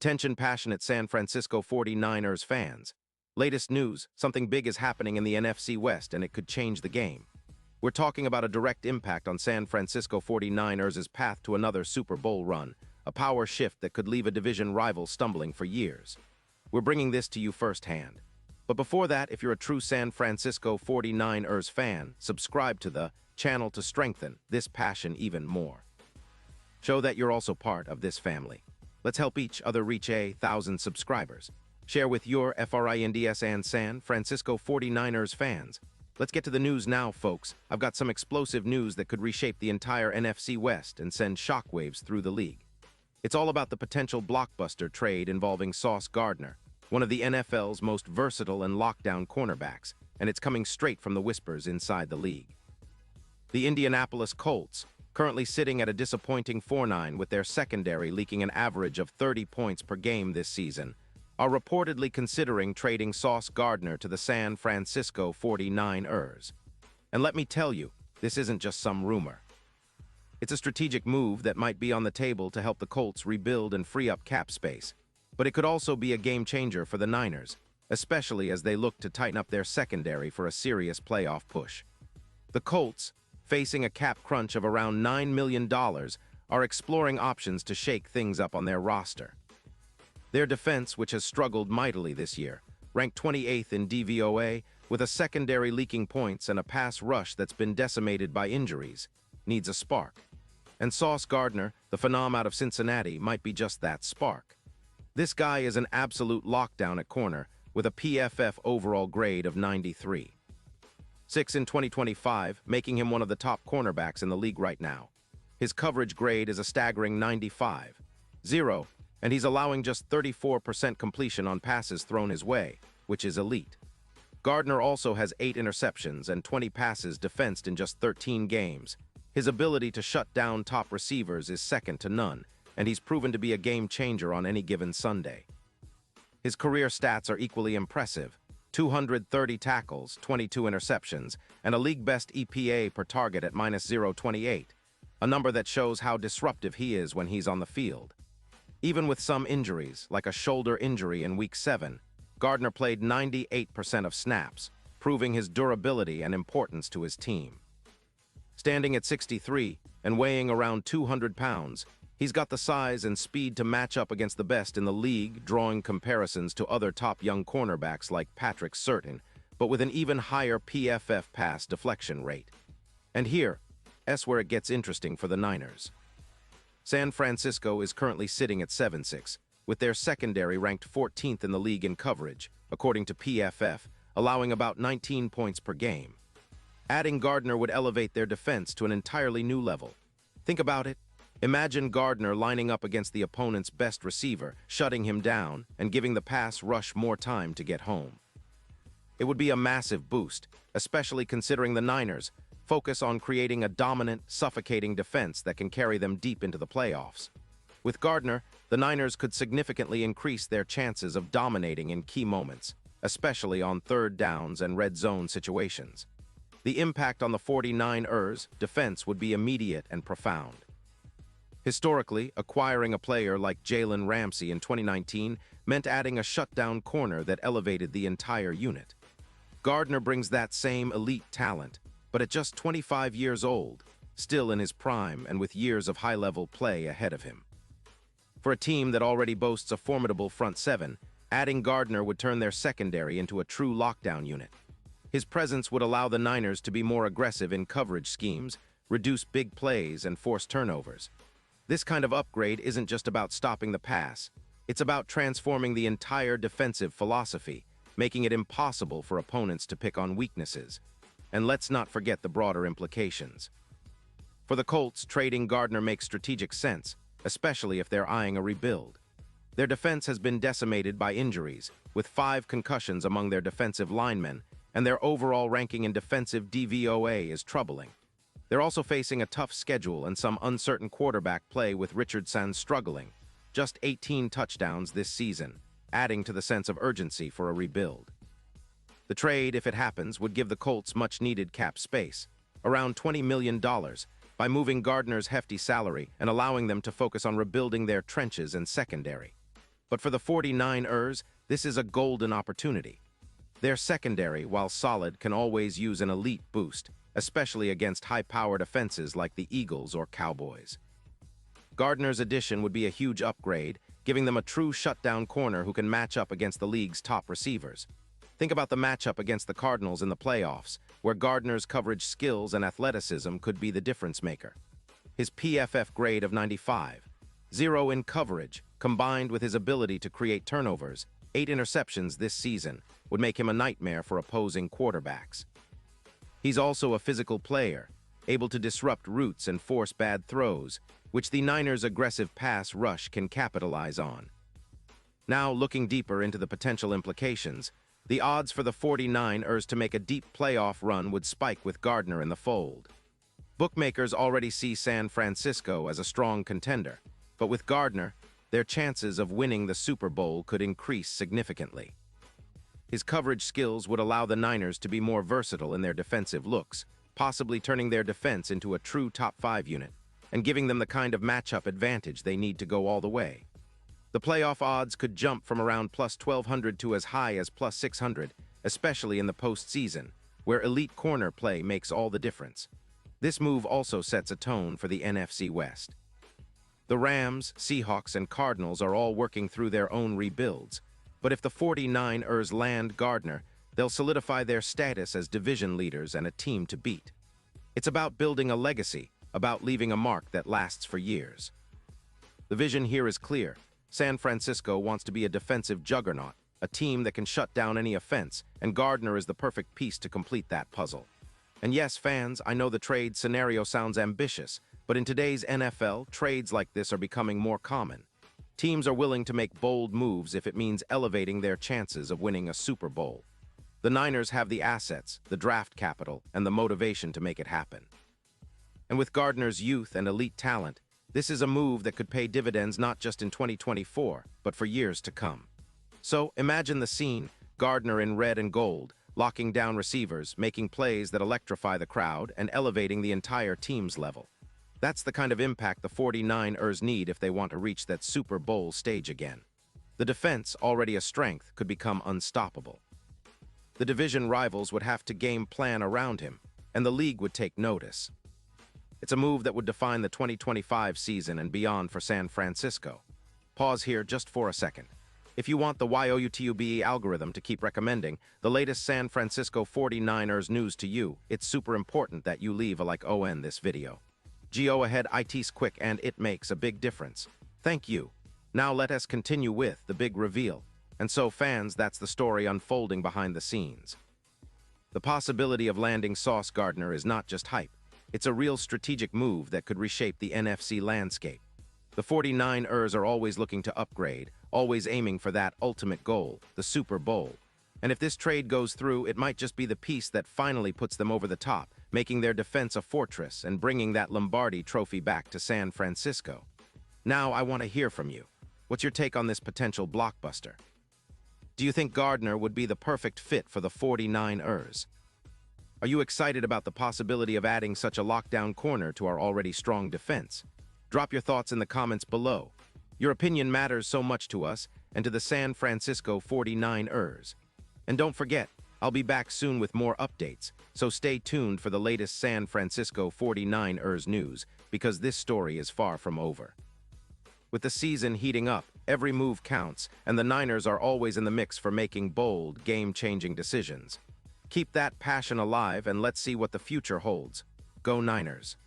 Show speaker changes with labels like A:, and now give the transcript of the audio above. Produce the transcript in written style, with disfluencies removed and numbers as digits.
A: Attention passionate San Francisco 49ers fans. Latest news, something big is happening in the NFC West and it could change the game. We're talking about a direct impact on San Francisco 49ers' path to another Super Bowl run, a power shift that could leave a division rival stumbling for years. We're bringing this to you firsthand. But before that, if you're a true San Francisco 49ers fan, subscribe to the channel to strengthen this passion even more. Show that you're also part of this family. Let's help each other reach 1,000 subscribers. Share with your FRINDS and San Francisco 49ers fans. Let's get to the news now, folks. I've got some explosive news that could reshape the entire NFC West and send shockwaves through the league. It's all about the potential blockbuster trade involving Sauce Gardner, one of the NFL's most versatile and lockdown cornerbacks, and it's coming straight from the whispers inside the league. The Indianapolis Colts, currently sitting at a disappointing 4-9 with their secondary leaking an average of 30 points per game this season, are reportedly considering trading Sauce Gardner to the San Francisco 49ers. And let me tell you, this isn't just some rumor. It's a strategic move that might be on the table to help the Colts rebuild and free up cap space. But it could also be a game-changer for the Niners, especially as they look to tighten up their secondary for a serious playoff push. The Colts, facing a cap crunch of around $9 million, are exploring options to shake things up on their roster. Their defense, which has struggled mightily this year, ranked 28th in DVOA, with a secondary leaking points and a pass rush that's been decimated by injuries, needs a spark. And Sauce Gardner, the phenom out of Cincinnati, might be just that spark. This guy is an absolute lockdown at corner, with a PFF overall grade of 93. 6 in 2025, making him one of the top cornerbacks in the league right now. His coverage grade is a staggering 95. 0, and he's allowing just 34% completion on passes thrown his way, which is elite. Gardner also has 8 interceptions and 20 passes defensed in just 13 games. His ability to shut down top receivers is second to none, and he's proven to be a game-changer on any given Sunday. His career stats are equally impressive: 230 tackles, 22 interceptions, and a league-best EPA per target at -0.28, a number that shows how disruptive he is when he's on the field. Even with some injuries, like a shoulder injury in Week 7, Gardner played 98% of snaps, proving his durability and importance to his team. Standing at 63 and weighing around 200 pounds, he's got the size and speed to match up against the best in the league, drawing comparisons to other top young cornerbacks like Patrick Surtain, but with an even higher PFF pass deflection rate. And here's where it gets interesting for the Niners. San Francisco is currently sitting at 7-6, with their secondary ranked 14th in the league in coverage, according to PFF, allowing about 19 points per game. Adding Gardner would elevate their defense to an entirely new level. Think about it. Imagine Gardner lining up against the opponent's best receiver, shutting him down, and giving the pass rush more time to get home. It would be a massive boost, especially considering the Niners focus on creating a dominant, suffocating defense that can carry them deep into the playoffs. With Gardner, the Niners could significantly increase their chances of dominating in key moments, especially on third downs and red zone situations. The impact on the 49ers' defense would be immediate and profound. Historically, acquiring a player like Jalen Ramsey in 2019 meant adding a shutdown corner that elevated the entire unit. Gardner brings that same elite talent, but at just 25 years old, still in his prime and with years of high-level play ahead of him. For a team that already boasts a formidable front seven, adding Gardner would turn their secondary into a true lockdown unit. His presence would allow the Niners to be more aggressive in coverage schemes, reduce big plays, and force turnovers. This kind of upgrade isn't just about stopping the pass. It's about transforming the entire defensive philosophy, making it impossible for opponents to pick on weaknesses. And let's not forget the broader implications. For the Colts, trading Gardner makes strategic sense, especially if they're eyeing a rebuild. Their defense has been decimated by injuries, with 5 concussions among their defensive linemen, and their overall ranking in defensive DVOA is troubling. They're also facing a tough schedule and some uncertain quarterback play, with Richardson struggling. Just 18 touchdowns this season, adding to the sense of urgency for a rebuild. The trade, if it happens, would give the Colts much-needed cap space, around $20 million, by moving Gardner's hefty salary and allowing them to focus on rebuilding their trenches and secondary. But for the 49ers, this is a golden opportunity. Their secondary, while solid, can always use an elite boost, especially against high-powered offenses like the Eagles or Cowboys. Gardner's addition would be a huge upgrade, giving them a true shutdown corner who can match up against the league's top receivers. Think about the matchup against the Cardinals in the playoffs, where Gardner's coverage skills and athleticism could be the difference maker. His PFF grade of 95, 0 in coverage, combined with his ability to create turnovers, 8 interceptions this season, would make him a nightmare for opposing quarterbacks. He's also a physical player, able to disrupt routes and force bad throws, which the Niners' aggressive pass rush can capitalize on. Now, looking deeper into the potential implications, the odds for the 49ers to make a deep playoff run would spike with Gardner in the fold. Bookmakers already see San Francisco as a strong contender, but with Gardner, their chances of winning the Super Bowl could increase significantly. His coverage skills would allow the Niners to be more versatile in their defensive looks, possibly turning their defense into a true top-5 unit, and giving them the kind of matchup advantage they need to go all the way. The playoff odds could jump from around plus 1,200 to as high as plus 600, especially in the postseason, where elite corner play makes all the difference. This move also sets a tone for the NFC West. The Rams, Seahawks, and Cardinals are all working through their own rebuilds, but if the 49ers land Gardner, they'll solidify their status as division leaders and a team to beat. It's about building a legacy, about leaving a mark that lasts for years. The vision here is clear. San Francisco wants to be a defensive juggernaut, a team that can shut down any offense, and Gardner is the perfect piece to complete that puzzle. And yes, fans, I know the trade scenario sounds ambitious, but in today's NFL, trades like this are becoming more common. Teams are willing to make bold moves if it means elevating their chances of winning a Super Bowl. The Niners have the assets, the draft capital, and the motivation to make it happen. And with Gardner's youth and elite talent, this is a move that could pay dividends not just in 2024, but for years to come. So imagine the scene, Gardner in red and gold, locking down receivers, making plays that electrify the crowd, and elevating the entire team's level. That's the kind of impact the 49ers need if they want to reach that Super Bowl stage again. The defense, already a strength, could become unstoppable. The division rivals would have to game plan around him, and the league would take notice. It's a move that would define the 2025 season and beyond for San Francisco. Pause here just for a second. If you want the YouTube algorithm to keep recommending the latest San Francisco 49ers news to you, it's super important that you leave a like on this video. Go ahead, it's quick and it makes a big difference. Thank you. Now let us continue with the big reveal. And so fans, that's the story unfolding behind the scenes. The possibility of landing Sauce Gardner is not just hype. It's a real strategic move that could reshape the NFC landscape. The 49ers are always looking to upgrade, always aiming for that ultimate goal, the Super Bowl. And if this trade goes through, it might just be the piece that finally puts them over the top, making their defense a fortress and bringing that Lombardi trophy back to San Francisco. Now I want to hear from you. What's your take on this potential blockbuster? Do you think Gardner would be the perfect fit for the 49ers? Are you excited about the possibility of adding such a lockdown corner to our already strong defense? Drop your thoughts in the comments below. Your opinion matters so much to us and to the San Francisco 49ers. And don't forget, I'll be back soon with more updates, so stay tuned for the latest San Francisco 49ers news, because this story is far from over. With the season heating up, every move counts, and the Niners are always in the mix for making bold, game-changing decisions. Keep that passion alive and let's see what the future holds. Go Niners!